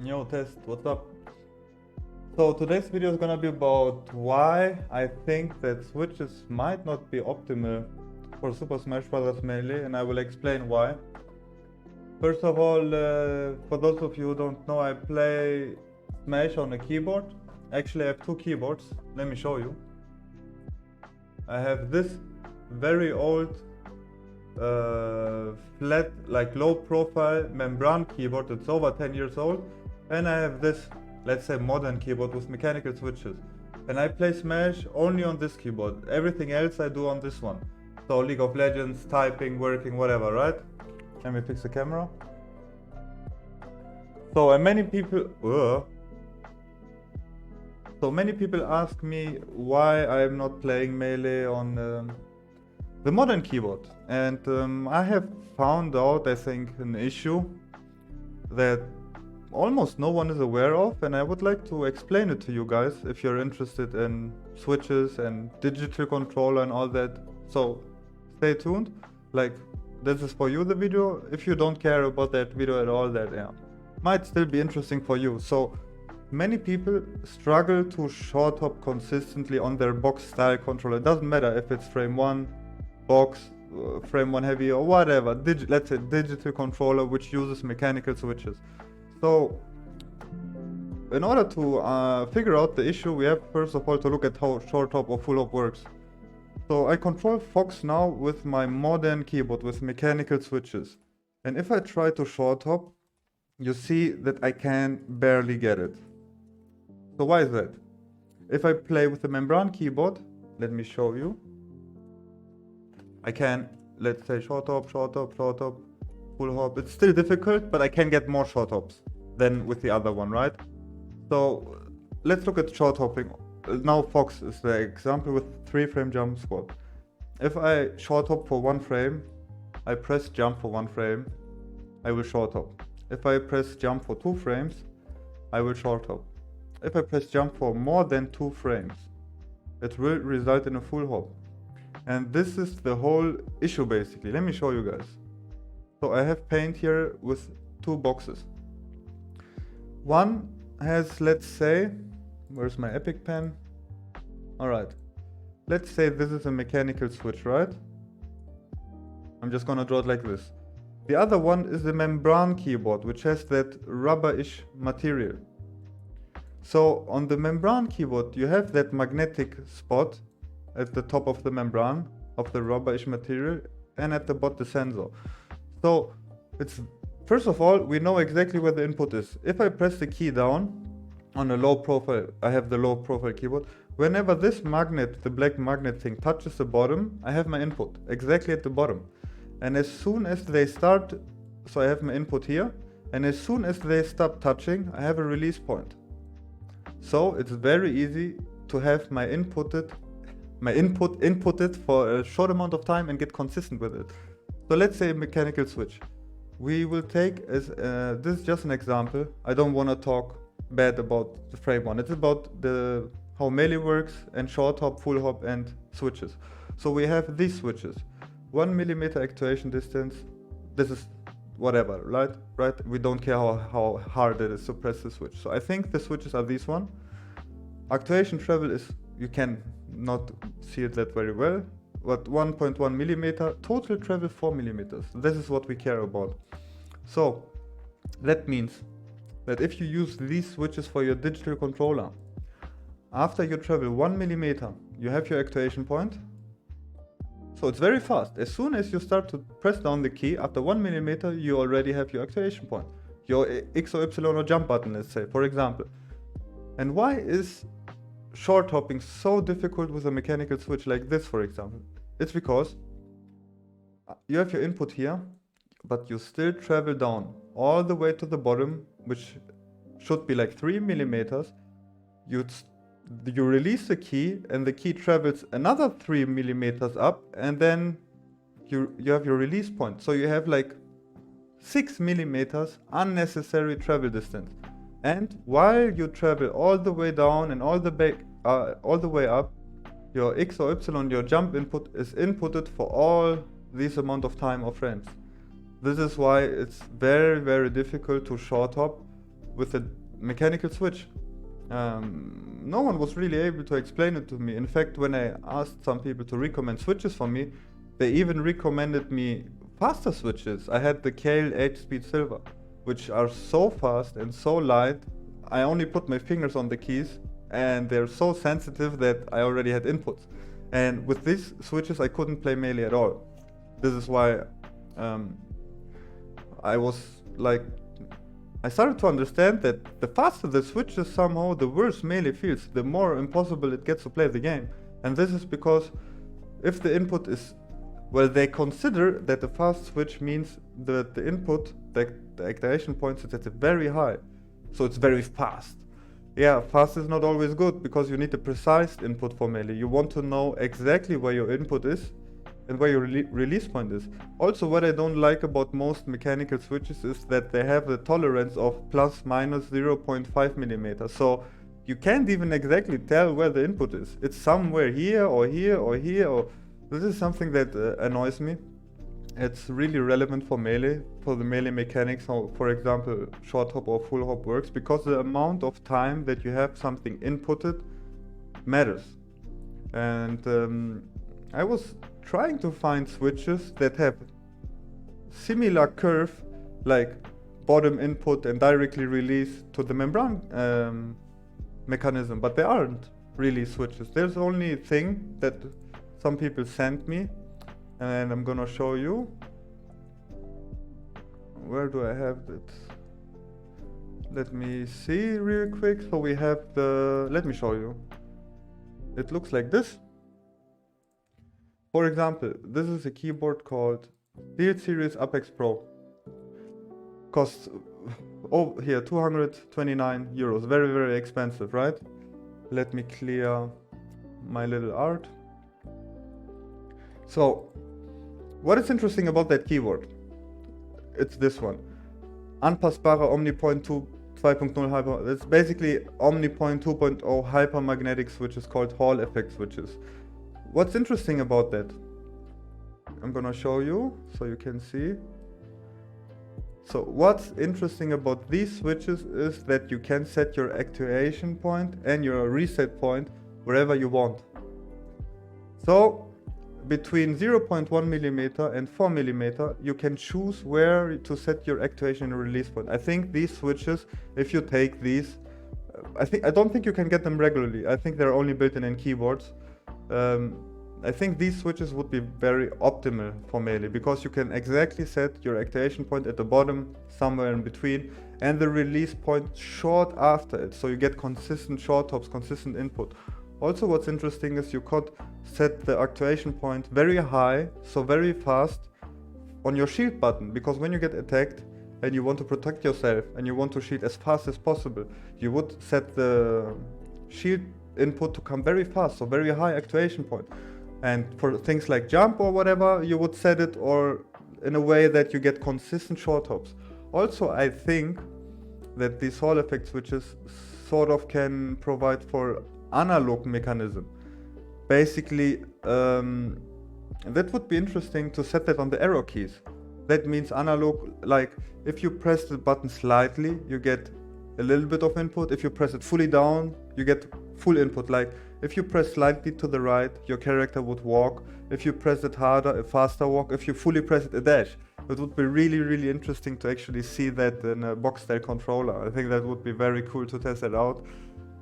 Yo, test, what's up? So today's video is gonna be about why I think that switches might not be optimal for Super Smash Bros. Melee, and I will explain why. First of all, for those of you who don't know, I play Smash on a keyboard. Actually, I have two keyboards. Let me show you. I have this very old flat, like low profile membran keyboard. It's over 10 years old. And I have this, let's say, modern keyboard with mechanical switches. And I play Smash only on this keyboard. Everything else I do on this one. So League of Legends, typing, working, whatever, right? Let me fix the camera. So many people ask me why I'm not playing Melee on the modern keyboard. And I have found out, I think, an issue that almost no one is aware of, and I would like to explain it to you guys if you're interested in switches and digital controller and all that. So stay tuned. Like, this is for you, the video. If you don't care about that video at all, that might still be interesting for you. So many people struggle to short hop consistently on their box style controller. It doesn't matter if it's frame 1 box, frame 1 heavy, or whatever, let's say digital controller which uses mechanical switches. So in order to figure out the issue, we have first of all to look at how short hop or full hop works. So I control Fox now with my modern keyboard with mechanical switches. And if I try to short hop, you see that I can barely get it. So why is that? If I play with the membran keyboard, let me show you. I can, let's say, short hop, full hop. It's still difficult, but I can get more short hops than with the other one, right? So let's look at short hopping. Now Fox is the example with 3-frame jump squat. If I short hop for 1 frame, I press jump for 1 frame, I will short hop. If I press jump for 2 frames, I will short hop. If I press jump for more than 2 frames, it will result in a full hop. And this is the whole issue basically. Let me show you guys. So I have paint here with 2 boxes. One has, let's say, where's my Epic pen? Alright, let's say this is a mechanical switch, right? I'm just gonna draw it like this. The other one is the membran keyboard, which has that rubber-ish material. So on the membran keyboard, you have that magnetic spot at the top of the membran of the rubber-ish material, and at the bottom the sensor. So it's, first of all, we know exactly where the input is. If I press the key down on a low profile, I have the low profile keyboard. Whenever this magnet, the black magnet thing, touches the bottom, I have my input exactly at the bottom. And as soon as they start, so I have my input here, and as soon as they stop touching, I have a release point. So it's very easy to have my input inputted for a short amount of time and get consistent with it. So let's say a mechanical switch. We will take as this is just an example. I don't want to talk bad about the frame one. It's about how Melee works and short hop, full hop, and switches. So we have these switches. 1 millimeter actuation distance. This is whatever, right? We don't care how hard it is to press the switch. So I think the switches are these one. Actuation travel is, you can not see it that very well, but 1.1 millimeter. Total travel 4 millimeters. This is what we care about. So that means that if you use these switches for your digital controller, after you travel 1 millimeter, you have your actuation point. So it's very fast. As soon as you start to press down the key, after 1 millimeter, you already have your actuation point. Your X or Y or jump button, let's say, for example. And why is short hopping so difficult with a mechanical switch like this, for example? It's because you have your input here, but you still travel down all the way to the bottom, which should be like 3 millimeters. You release the key, and the key travels another 3 millimeters up, and then you have your release point. So you have like 6 millimeters unnecessary travel distance. And while you travel all the way down and all the way up, your X or Y, your jump input is inputted for all this amount of time or frames. This is why it's very, very difficult to short hop with a mechanical switch. No one was really able to explain it to me. In fact, when I asked some people to recommend switches for me, they even recommended me faster switches. I had the Kale 8-speed Silver, which are so fast and so light. I only put my fingers on the keys and they're so sensitive that I already had inputs. And with these switches I couldn't play Melee at all. This is why I started to understand that the faster the switches, somehow the worse Melee feels, the more impossible it gets to play the game. And this is because if the input is, well, they consider that the fast switch means that the input, the activation point is at a very high, so it's very fast. Yeah, fast is not always good because you need a precise input for Melee. You want to know exactly where your input is and where your release point is. Also, what I don't like about most mechanical switches is that they have the tolerance of plus minus 0.5 millimeters. So you can't even exactly tell where the input is. It's somewhere here or here or here. Or this is something that annoys me. It's really relevant for Melee, for the Melee mechanics, how, for example, short hop or full hop works, because the amount of time that you have something inputted matters. And I was trying to find switches that have similar curve, like bottom input and directly release to the membrane mechanism, but there aren't really switches. There's only a thing that some people sent me, and I'm gonna show you. Where do I have it? Let me see real quick. So we have let me show you. It looks like this. For example, this is a keyboard called Steel Series Apex Pro. Costs, oh, here, 229 euros. Very, very expensive, right? Let me clear my little art. So, what is interesting about that keyboard? It's this one. Anpassbare OmniPoint 2.0 Hyper. It's basically OmniPoint 2.0 hypermagnetic switches called Hall effect switches. What's interesting about that? I'm gonna show you so you can see. So what's interesting about these switches is that you can set your activation point and your reset point wherever you want. So between 0.1 millimeter and 4 millimeter, you can choose where to set your activation and release point. I think these switches, if you take these, I don't think you can get them regularly. I think they're only built in keyboards. I think these switches would be very optimal for Melee because you can exactly set your activation point at the bottom, somewhere in between, and the release point short after it, so you get consistent short hops, consistent input. Also, what's interesting is you could set the activation point very high, so very fast, on your shield button, because when you get attacked and you want to protect yourself and you want to shield as fast as possible, you would set the shield input to come very fast, so very high activation point. And for things like jump or whatever, you would set it or in a way that you get consistent short hops. Also, I think that these Hall effect switches sort of can provide for analog mechanism. Basically, that would be interesting to set that on the arrow keys. That means analog, like if you press the button slightly, you get a little bit of input. If you press it fully down, you get full input. Like if you press slightly to the right, your character would walk. If you press it harder, a faster walk. If you fully press it, a dash. It would be really, really interesting to actually see that in a box style controller. I think that would be very cool to test it out.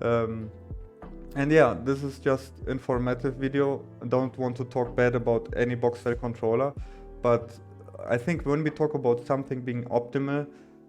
And yeah, this is just informative video. I don't want to talk bad about any box style controller, but I think when we talk about something being optimal,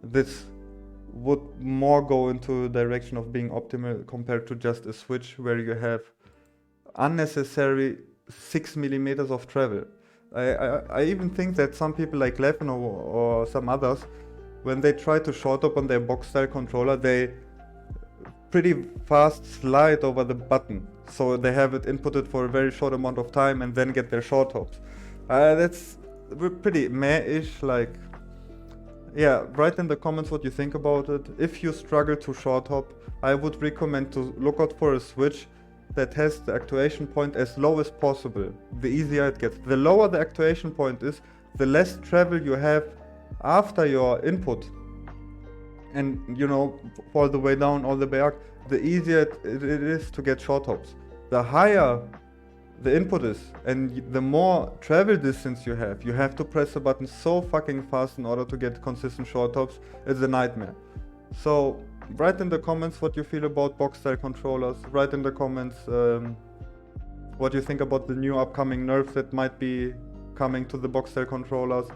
this would more go into the direction of being optimal compared to just a switch where you have unnecessary 6 millimeters of travel. I even think that some people like Leven or some others, when they try to short up on their box style controller, they pretty fast slide over the button, so they have it inputted for a very short amount of time and then get their short hops. That's pretty meh-ish. Like, yeah, write in the comments what you think about it. If you struggle to short hop, I would recommend to look out for a switch that has the activation point as low as possible. The easier it gets. The lower the activation point is, the less travel you have after your input. and you know, all the way down, all the way up, the easier it is to get short hops. The higher the input is, and the more travel distance you have to press the button so fucking fast in order to get consistent short hops. It's a nightmare. So write in the comments what you feel about box style controllers. Write in the comments what you think about the new upcoming nerfs that might be coming to the box style controllers.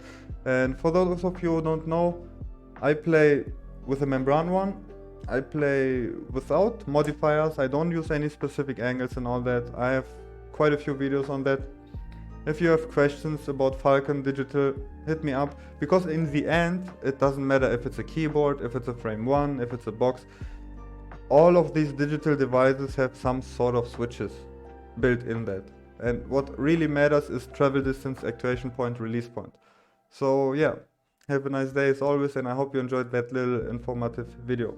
And for those of you who don't know, I play with a membran one. I play without modifiers. I don't use any specific angles and all that. I have quite a few videos on that. If you have questions about Falcon Digital, hit me up, because in the end it doesn't matter if it's a keyboard, if it's a frame one, if it's a box. All of these digital devices have some sort of switches built in that, and what really matters is travel distance, actuation point, release point. So yeah, have a nice day as always, and I hope you enjoyed that little informative video.